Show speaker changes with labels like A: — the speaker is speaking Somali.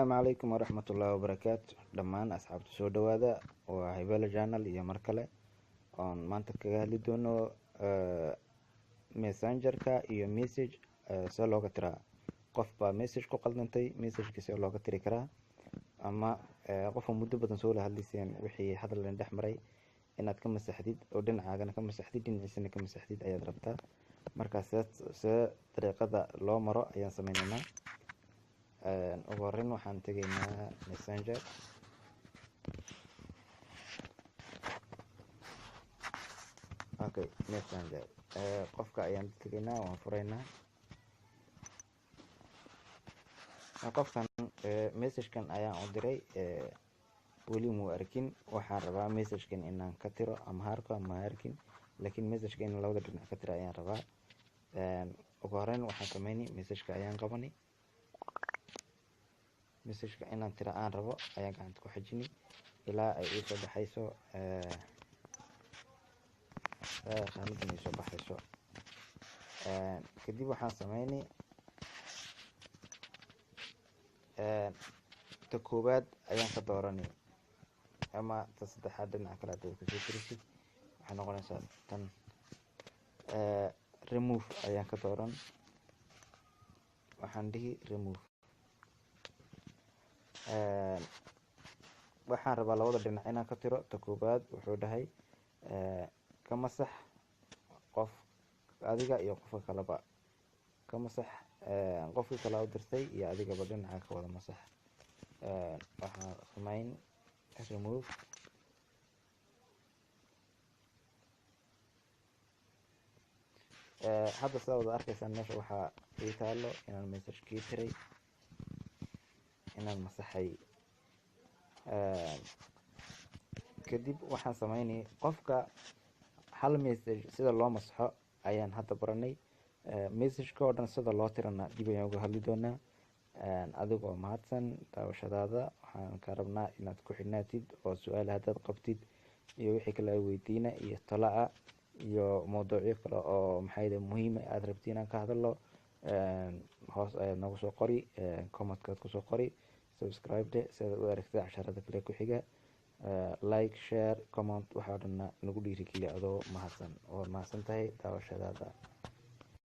A: السلام عليكم ورحمة الله وبركاته. دمان أصحاب سو دوادا وهيبالا جانل iyo mar kale oon maanta kaga hadli doono messengerka iyo message soo looga tiraa qof baa message ku qaldantay message-kiisa looga tiri karaa ama qof muddo badan soo la hadlayseen wixii hadal dhex maray inaad ka masaxdid oo dhinacaagana ka masaxdid dhinaciisana ka masaxdid ayaad rabtaa. markaas dariiqada loo maro ayaan sameynaynaa. ugu horreyn waxaan tegaynaa messenger. okay, messenger qofka ayaan tegaynaa, waan furaynaa. qofkan message-kan ayaan u diray, weli muu arkin. waxaan rabaa message-kan inaan ka tiro ama harko ama arkin, laakiin message-ka in labada dhinac ka tiro ayaan rabaa. ugu horreyn waxaan sameynay message-ka ayaan qabanay. message-ka inaan tiro aan rabo ayaan gacanta ku xajinay ilaa ay ii soo baxayso qaanadan ii soo baxayso. kadib waxaan sameynay ta koowaad ayaan ka dooranay ama ta saddexaad dhinaca kale aad kasoo tirisid waxay noqonaysaa tan. remove ayaan ka dooran, waxaan dhihi remove. waxaan rabaa labada dhinac inaan ka tiro. ta koowaad wuxuu dhahay ka masax qof adiga iyo qofka kaleba, ka masax qofka kale u dirtay iyo adigaba dhinaca ka wada masax. waxaan sameyn remove. hadda sidaa wada arkaysaan meesha waxaa ii taalo inaan message-kii tiray, inaan masaxay. kadib waxaan sameynay qofka hal message sida loo masaxo ayaan hadda baranay. message-ka oo dhan sida loo tirana dib ayaan uga hadli doonaa. adigoo mahadsan daawashadaada. waxaan ka rabnaa inaad ku xidhnaatid oo su-aal haddaad qabtid iyo wixii kale weydiina iyo tala iyo mawduucyo kale oo maxay muhiim aad rabtid inaan ka hadlo, hoos ayaad nagu soo qori, comment-kaad kusoo qori, subscribe si aad u aragtid casharada kale ku xiga. like, share, comment waxaa dhan nagu dhiirigeliya adoo mahadsan oo mahadsan tahay daawashadaada.